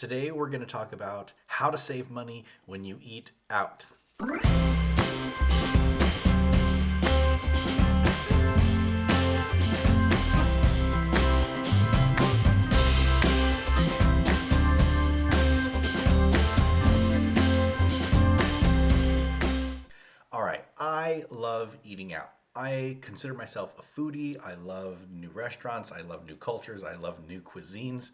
Today we're going to talk about how to save money when you eat out. All right, I love eating out. I consider myself a foodie. I love new restaurants. I love new cultures. I love new cuisines.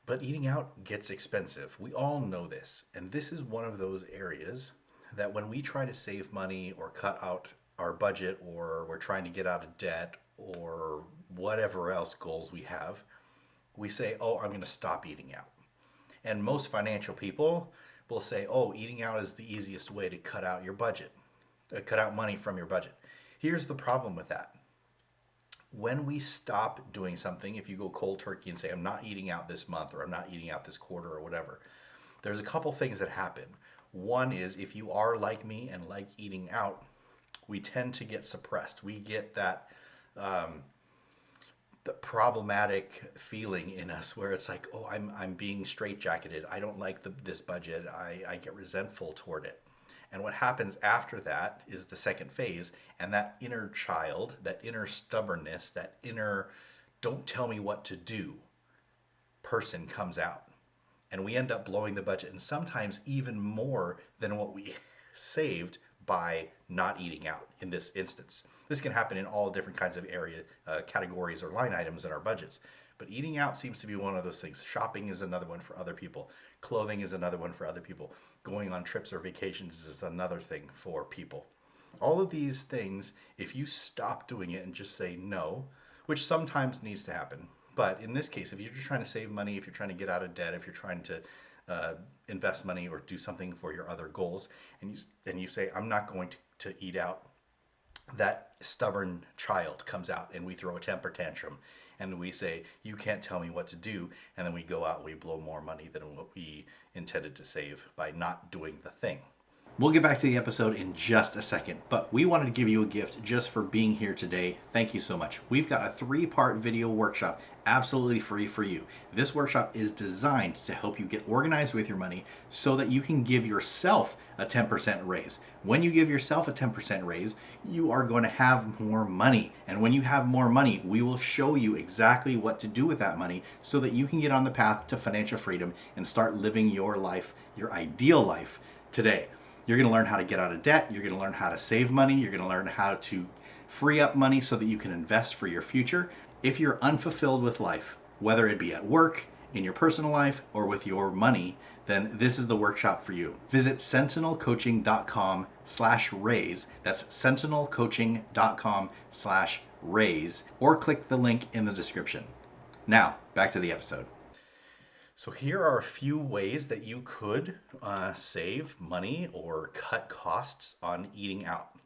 But eating out gets expensive. We all know this. And this is one of those areas that when we try to save money or cut out our budget, or we're trying to get out of debt, or whatever else goals we have, we say, oh, I'm going to stop eating out. And most financial people will say, oh, eating out is the easiest way to cut out your budget, cut out money from your budget. Here's the problem with that. When we stop doing something, if you go cold turkey and say, I'm not eating out this month, or I'm not eating out this quarter, or whatever, there's a couple things that happen. One is, if you are like me and like eating out, we tend to get suppressed. We get that the problematic feeling in us where it's like, oh, I'm being straitjacketed. I don't like this budget. I get resentful toward it. And what happens after that is the second phase, and that inner child, that inner stubbornness, that inner don't tell me what to do person comes out. And we end up blowing the budget, and sometimes even more than what we saved by not eating out in this instance. This can happen in all different kinds of categories or line items in our budgets. But eating out seems to be one of those things. Shopping is another one for other people. Clothing is another one for other people. Going on trips or vacations is another thing for people. All of these things, if you stop doing it and just say no, which sometimes needs to happen. But in this case, if you're just trying to save money, if you're trying to get out of debt, if you're trying to invest money or do something for your other goals, and you say, I'm not going to eat out, that stubborn child comes out and we throw a temper tantrum and we say, you can't tell me what to do, and then we go out and we blow more money than what we intended to save by not doing the thing. We'll get back to the episode in just a second, but we wanted to give you a gift just for being here today. Thank you so much. We've got a 3-part video workshop absolutely free for you. This workshop is designed to help you get organized with your money so that you can give yourself a 10% raise. When you give yourself a 10% raise, you are going to have more money. And when you have more money, we will show you exactly what to do with that money so that you can get on the path to financial freedom and start living your life, your ideal life today. You're going to learn how to get out of debt. You're going to learn how to save money. You're going to learn how to free up money so that you can invest for your future. If you're unfulfilled with life, whether it be at work, in your personal life, or with your money, then this is the workshop for you. Visit sentinelcoaching.com/raise. That's sentinelcoaching.com/raise, or click the link in the description. Now, back to the episode. So here are a few ways that you could save money or cut costs on eating out.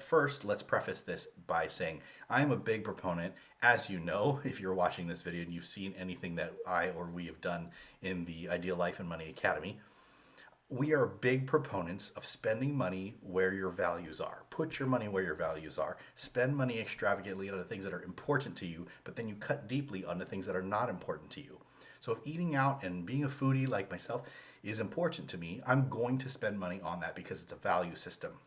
First, let's preface this by saying I am a big proponent, as you know, if you're watching this video and you've seen anything that I or we have done in the Ideal Life and Money Academy, we are big proponents of spending money where your values are. Put your money where your values are. Spend money extravagantly on the things that are important to you, but then you cut deeply on the things that are not important to you. So if eating out and being a foodie like myself is important to me, I'm going to spend money on that because it's a value system.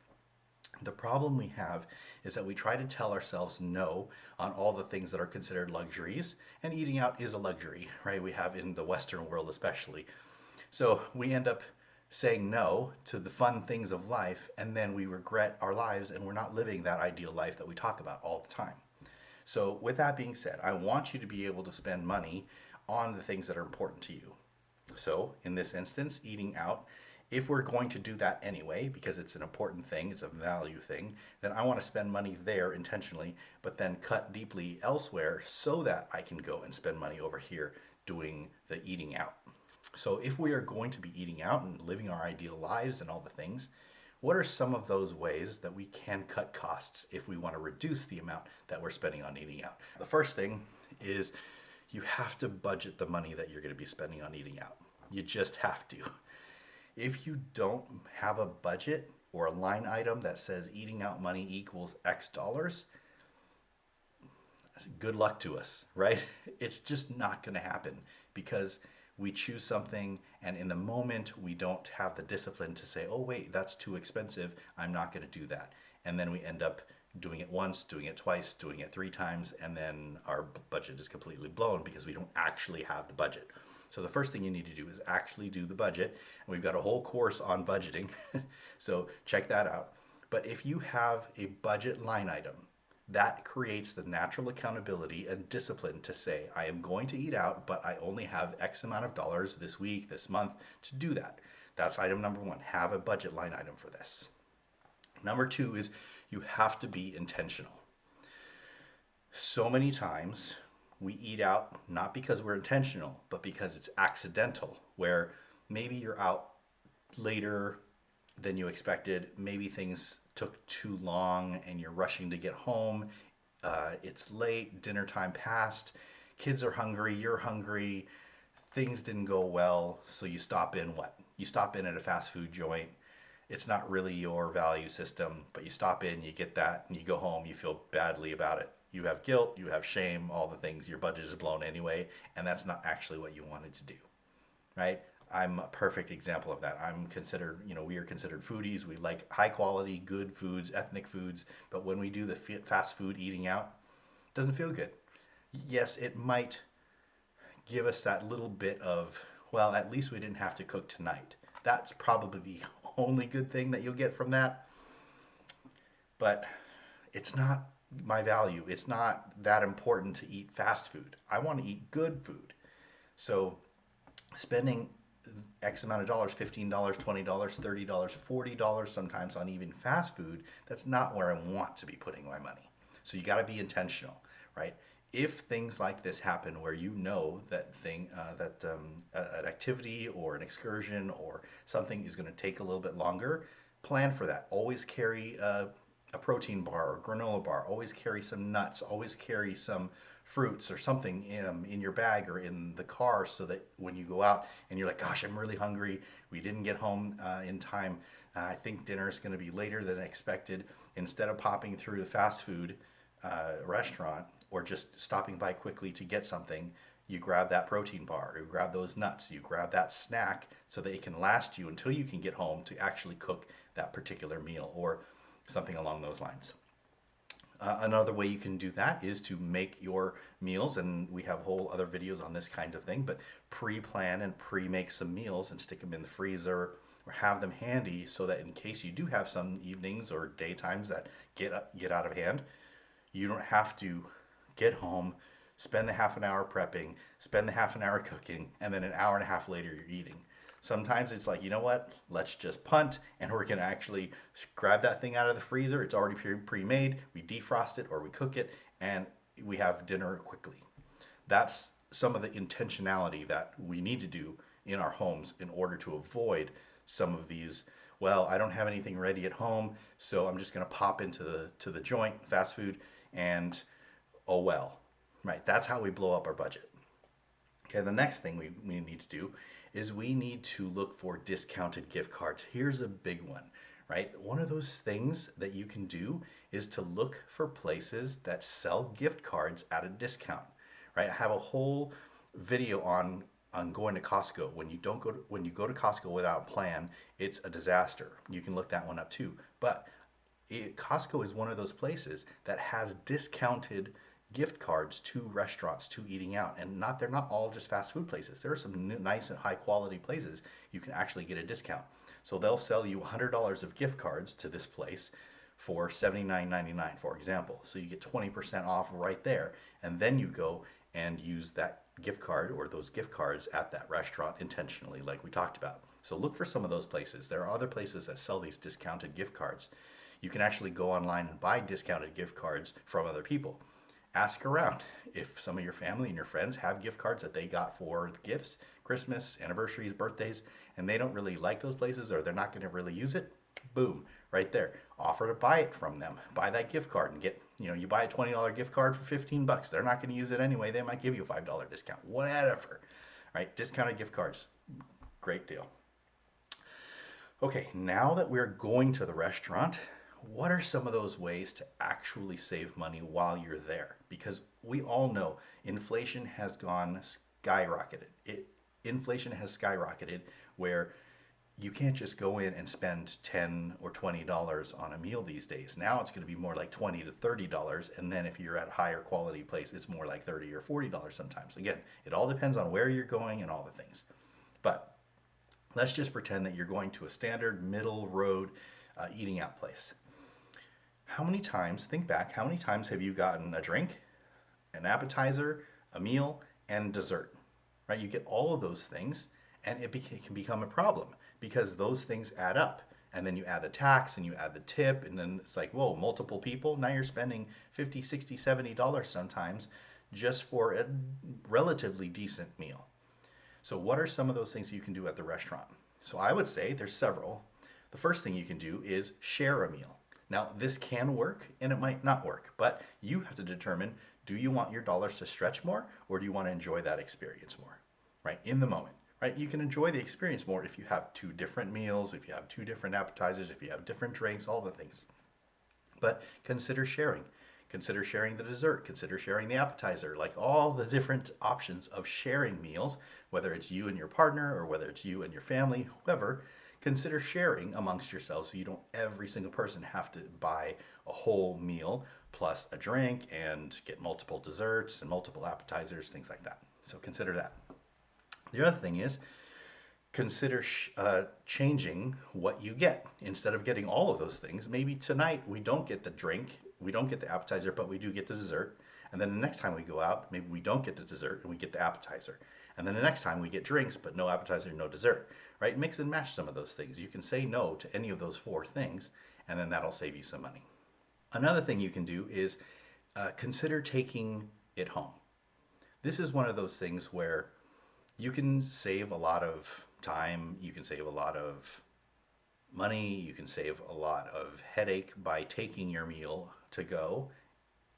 The problem we have is that we try to tell ourselves no on all the things that are considered luxuries, and eating out is a luxury, right? We have in the Western world especially. So we end up saying no to the fun things of life, and then we regret our lives and we're not living that ideal life that we talk about all the time. So with that being said, I want you to be able to spend money on the things that are important to you. So in this instance, eating out, if we're going to do that anyway, because it's an important thing, it's a value thing, then I want to spend money there intentionally, but then cut deeply elsewhere so that I can go and spend money over here doing the eating out. So if we are going to be eating out and living our ideal lives and all the things, what are some of those ways that we can cut costs if we want to reduce the amount that we're spending on eating out? The first thing is you have to budget the money that you're going to be spending on eating out. You just have to. If you don't have a budget or a line item that says eating out money equals X dollars, good luck to us, right? It's just not going to happen because We choose something, and in the moment, we don't have the discipline to say, oh, wait, that's too expensive. I'm not going to do that. And then we end up doing it once, doing it twice, doing it 3 times, and then our budget is completely blown because we don't actually have the budget. So the first thing you need to do is actually do the budget. And we've got a whole course on budgeting, so check that out. But if you have a budget line item, that creates the natural accountability and discipline to say, I am going to eat out, but I only have X amount of dollars this week, this month to do that. That's item number 1. Have a budget line item for this. Number 2 is you have to be intentional. So many times we eat out not because we're intentional, but because it's accidental, where maybe you're out later than you expected. Maybe things took too long and you're rushing to get home. It's late, dinner time passed, kids are hungry, you're hungry, things didn't go well, so you stop in what? You stop in at a fast food joint. It's not really your value system, but you stop in, you get that, and you go home, you feel badly about it. You have guilt, you have shame, all the things. Your budget is blown anyway, and that's not actually what you wanted to do, right? I'm a perfect example of that. I'm considered, we are considered foodies. We like high quality, good foods, ethnic foods, but when we do the fast food eating out, it doesn't feel good. Yes, it might give us that little bit of, well, at least we didn't have to cook tonight. That's probably the only good thing that you'll get from that. But it's not my value. It's not that important to eat fast food. I want to eat good food. So spending X amount of dollars, $15, $20, $30, $40 sometimes on even fast food, that's not where I want to be putting my money. So you got to be intentional, right? If things like this happen where you know that an activity or an excursion or something is going to take a little bit longer, plan for that. Always carry a protein bar or granola bar. Always carry some nuts. Always carry some fruits or something in your bag or in the car, so that when you go out and you're like, gosh, I'm really hungry, we didn't get home in time, I think dinner is going to be later than expected, instead of popping through the fast food restaurant or just stopping by quickly to get something, you grab that protein bar, you grab those nuts, you grab that snack so that it can last you until you can get home to actually cook that particular meal or something along those lines. Another way you can do that is to make your meals, and we have whole other videos on this kind of thing, but pre-plan and pre-make some meals and stick them in the freezer or have them handy so that in case you do have some evenings or daytimes that get out of hand, you don't have to get home, spend the half an hour prepping, spend the half an hour cooking, and then an hour and a half later you're eating. Sometimes it's like, you know what, let's just punt, and we're going to actually grab that thing out of the freezer. It's already pre-made. We defrost it or we cook it, and we have dinner quickly. That's some of the intentionality that we need to do in our homes in order to avoid some of these, well, I don't have anything ready at home, so I'm just going to pop into the joint, fast food, and oh well, right? That's how we blow up our budget. Okay, the next thing we need to do is we need to look for discounted gift cards. Here's a big one, right? One of those things that you can do is to look for places that sell gift cards at a discount, right? I have a whole video on going to Costco. When you go to Costco without a plan, it's a disaster. You can look that one up too. But Costco is one of those places that has discounted gift cards to restaurants, to eating out, and they're not all just fast food places. There are some nice and high quality places you can actually get a discount. So they'll sell you $100 of gift cards to this place for $79.99, for example. So you get 20% off right there, and then you go and use that gift card or those gift cards at that restaurant intentionally, like we talked about. So look for some of those places. There are other places that sell these discounted gift cards. You can actually go online and buy discounted gift cards from other people. Ask around if some of your family and your friends have gift cards that they got for gifts, Christmas, anniversaries, birthdays, and they don't really like those places or they're not going to really use it. Boom, right there. Offer to buy it from them. Buy that gift card and get, you buy a $20 gift card for $15. They're not going to use it anyway. They might give you a $5 discount, whatever. Right? Discounted gift cards. Great deal. Okay, now that we're going to the restaurant, what are some of those ways to actually save money while you're there? Because we all know inflation has gone skyrocketed. Inflation has skyrocketed where you can't just go in and spend $10 or $20 on a meal these days. Now it's going to be more like $20 to $30, and then if you're at a higher quality place, it's more like $30 or $40 sometimes. Again, it all depends on where you're going and all the things. But let's just pretend that you're going to a standard middle road eating out place. How many times, think back, how many times have you gotten a drink, an appetizer, a meal, and dessert? Right? You get all of those things, and it can become a problem because those things add up. And then you add the tax and you add the tip, and then it's like, whoa, multiple people. Now you're spending $50, $60, $70 sometimes just for a relatively decent meal. So what are some of those things you can do at the restaurant? So I would say there's several. The first thing you can do is share a meal. Now, this can work and it might not work, but you have to determine, do you want your dollars to stretch more, or do you want to enjoy that experience more, right? In the moment, right? You can enjoy the experience more if you have two different meals, if you have two different appetizers, if you have different drinks, all the things. But consider sharing. Consider sharing the dessert. Consider sharing the appetizer, like all the different options of sharing meals, whether it's you and your partner or whether it's you and your family, whoever. Consider sharing amongst yourselves so you don't every single person have to buy a whole meal plus a drink and get multiple desserts and multiple appetizers, things like that. So consider that. The other thing is consider changing what you get. Instead of getting all of those things, maybe tonight we don't get the drink, we don't get the appetizer, but we do get the dessert. And then the next time we go out, maybe we don't get the dessert and we get the appetizer. And then the next time we get drinks, but no appetizer, no dessert, right? Mix and match some of those things. You can say no to any of those four things, and then that'll save you some money. Another thing you can do is consider taking it home. This is one of those things where you can save a lot of time, you can save a lot of money, you can save a lot of headache by taking your meal to go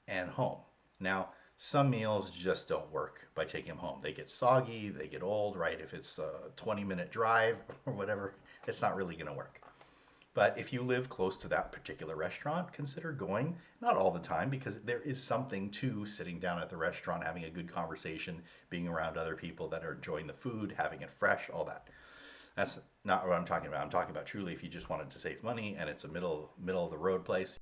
and home. Now, some meals just don't work by taking them home. They get soggy, they get old, right? If it's a 20-minute drive or whatever, it's not really going to work. But if you live close to that particular restaurant, consider going, not all the time, because there is something to sitting down at the restaurant, having a good conversation, being around other people that are enjoying the food, having it fresh, all that. That's not what I'm talking about. I'm talking about truly if you just wanted to save money and it's a middle of the road place,